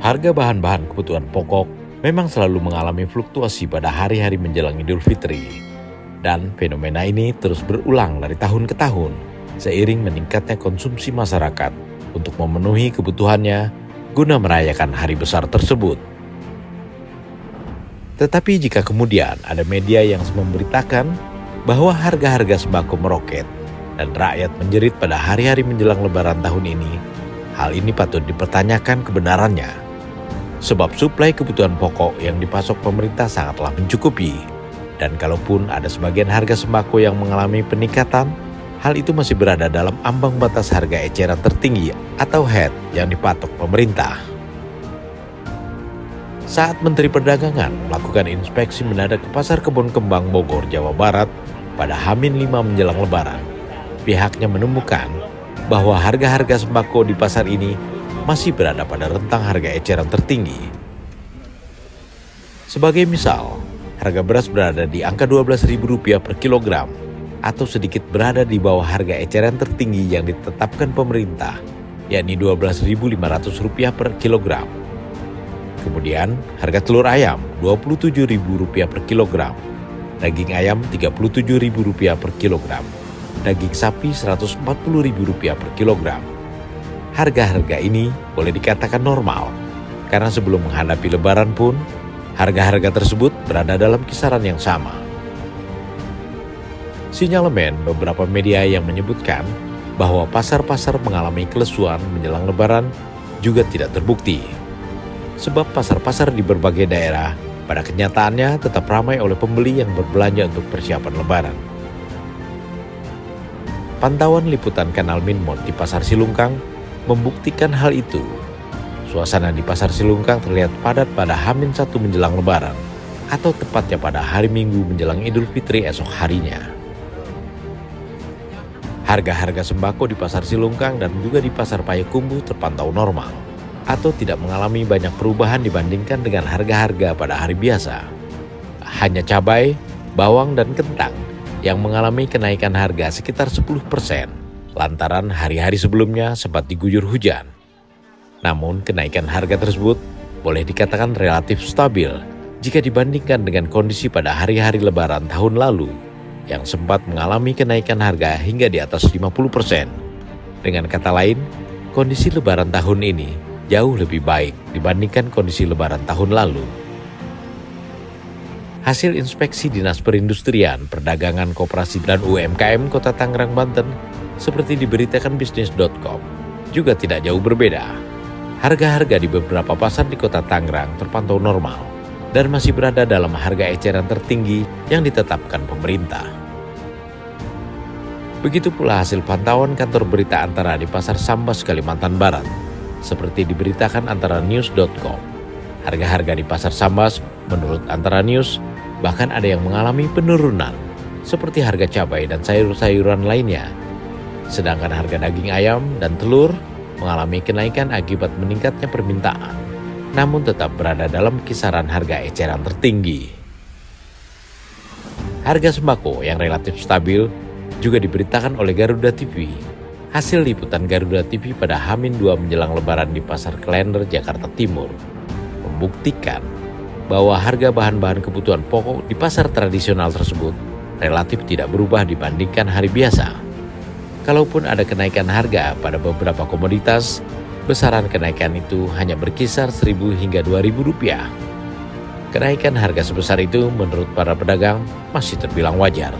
Harga bahan-bahan kebutuhan pokok memang selalu mengalami fluktuasi pada hari-hari menjelang Idul Fitri. Dan fenomena ini terus berulang dari tahun ke tahun, seiring meningkatnya konsumsi masyarakat untuk memenuhi kebutuhannya guna merayakan hari besar tersebut. Tetapi jika kemudian ada media yang memberitakan bahwa harga-harga sembako meroket dan rakyat menjerit pada hari-hari menjelang Lebaran tahun ini, hal ini patut dipertanyakan kebenarannya. Sebab suplai kebutuhan pokok yang dipasok pemerintah sangatlah mencukupi. Dan kalaupun ada sebagian harga sembako yang mengalami peningkatan, hal itu masih berada dalam ambang batas harga eceran tertinggi atau HET yang dipatok pemerintah. Saat Menteri Perdagangan melakukan inspeksi mendadak ke Pasar Kebon Kembang Bogor, Jawa Barat pada H-5 menjelang Lebaran, pihaknya menemukan bahwa harga-harga sembako di pasar ini masih berada pada rentang harga eceran tertinggi. Sebagai misal, harga beras berada di angka Rp12.000 per kilogram atau sedikit berada di bawah harga eceran tertinggi yang ditetapkan pemerintah, yakni Rp12.500 per kilogram. Kemudian, harga telur ayam Rp27.000 per kilogram, daging ayam Rp37.000 per kilogram, daging sapi Rp140.000 per kilogram. Harga-harga ini boleh dikatakan normal, karena sebelum menghadapi Lebaran pun, harga-harga tersebut berada dalam kisaran yang sama. Sinyalemen beberapa media yang menyebutkan bahwa pasar-pasar mengalami kelesuan menjelang Lebaran juga tidak terbukti. Sebab pasar-pasar di berbagai daerah pada kenyataannya tetap ramai oleh pembeli yang berbelanja untuk persiapan Lebaran. Pantauan liputan Kanal Minmon di Pasar Silungkang membuktikan hal itu. Suasana di Pasar Silungkang terlihat padat pada H-1 menjelang Lebaran, atau tepatnya pada hari Minggu menjelang Idul Fitri esok harinya. Harga-harga sembako di Pasar Silungkang dan juga di Pasar Payakumbuh terpantau normal, atau tidak mengalami banyak perubahan dibandingkan dengan harga-harga pada hari biasa. Hanya cabai, bawang, dan kentang yang mengalami kenaikan harga sekitar 10%, lantaran hari-hari sebelumnya sempat diguyur hujan. Namun kenaikan harga tersebut boleh dikatakan relatif stabil jika dibandingkan dengan kondisi pada hari-hari Lebaran tahun lalu yang sempat mengalami kenaikan harga hingga di atas 50%. Dengan kata lain, kondisi Lebaran tahun ini jauh lebih baik dibandingkan kondisi Lebaran tahun lalu. Hasil inspeksi Dinas Perindustrian, Perdagangan, Koperasi, dan UMKM Kota Tangerang, Banten seperti diberitakan bisnis.com juga tidak jauh berbeda. Harga-harga di beberapa pasar di Kota Tangerang terpantau normal dan masih berada dalam harga eceran tertinggi yang ditetapkan pemerintah. Begitu pula hasil pantauan kantor berita Antara di Pasar Sambas, Kalimantan Barat, seperti diberitakan antaranews.com. Harga-harga di Pasar Sambas menurut Antara News bahkan ada yang mengalami penurunan, seperti harga cabai dan sayur-sayuran lainnya. Sedangkan harga daging ayam dan telur mengalami kenaikan akibat meningkatnya permintaan, namun tetap berada dalam kisaran harga eceran tertinggi. Harga sembako yang relatif stabil juga diberitakan oleh Garuda TV. Hasil liputan Garuda TV pada H-2 menjelang Lebaran di Pasar Klender, Jakarta Timur, membuktikan bahwa harga bahan-bahan kebutuhan pokok di pasar tradisional tersebut relatif tidak berubah dibandingkan hari biasa. Kalaupun ada kenaikan harga pada beberapa komoditas, besaran kenaikan itu hanya berkisar Rp1.000 hingga Rp2.000. Kenaikan harga sebesar itu menurut para pedagang masih terbilang wajar.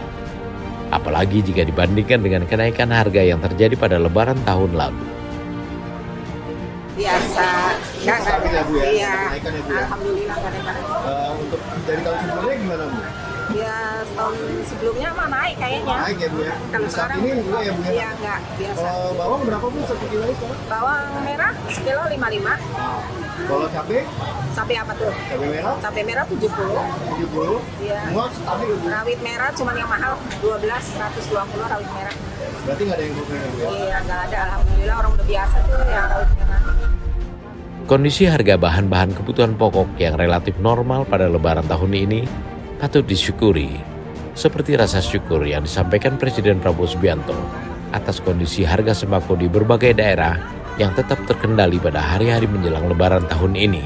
Apalagi jika dibandingkan dengan kenaikan harga yang terjadi pada Lebaran tahun lalu. Biasa, nggak ada. Bu, ya? Iya, Kenaikan ya, Bu, ya? alhamdulillah nggak ada. Untuk dari tahun sebelumnya gimana, Bu? Ya tahun sebelumnya mah naik kayaknya. Naik ya, Bu, ya? Kalau Saat sekarang ini enggak ya, Bu, ya? Iya nggak biasa. Kalau bawang berapa, Bu, satu kilo sekarang? Bawang merah sekilo 55. Kalau cabai? Cabai apa tuh? Cabai merah? Cabai merah 70. 70. Iya. Semua stabil, Bu. Rawit merah cuma yang mahal 12.120 rawit merah. Berarti nggak ada yang kurang ya, Bu, ya? Iya nggak ada, alhamdulillah orang udah biasa tuh yang rawit merah. Kondisi harga bahan-bahan kebutuhan pokok yang relatif normal pada Lebaran tahun ini patut disyukuri, seperti rasa syukur yang disampaikan Presiden Prabowo Subianto atas kondisi harga sembako di berbagai daerah yang tetap terkendali pada hari-hari menjelang Lebaran tahun ini.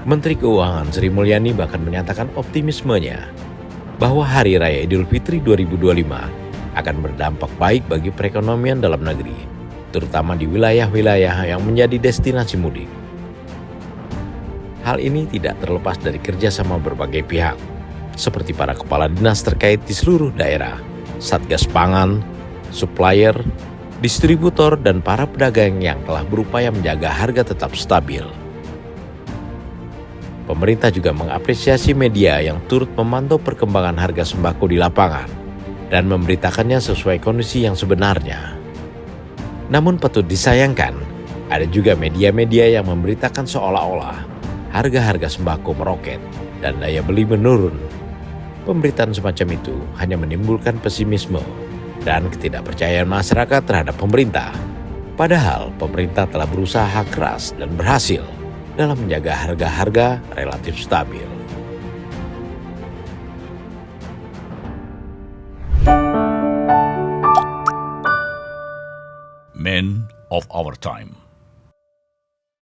Menteri Keuangan Sri Mulyani bahkan menyatakan optimismenya bahwa Hari Raya Idul Fitri 2025 akan berdampak baik bagi perekonomian dalam negeri, terutama di wilayah-wilayah yang menjadi destinasi mudik. Hal ini tidak terlepas dari kerjasama berbagai pihak, seperti para kepala dinas terkait di seluruh daerah, Satgas Pangan, supplier, distributor, dan para pedagang yang telah berupaya menjaga harga tetap stabil. Pemerintah juga mengapresiasi media yang turut memantau perkembangan harga sembako di lapangan dan memberitakannya sesuai kondisi yang sebenarnya. Namun patut disayangkan, ada juga media-media yang memberitakan seolah-olah harga-harga sembako meroket dan daya beli menurun. Pemberitaan semacam itu hanya menimbulkan pesimisme dan ketidakpercayaan masyarakat terhadap pemerintah. Padahal pemerintah telah berusaha keras dan berhasil dalam menjaga harga-harga relatif stabil. Men of our time.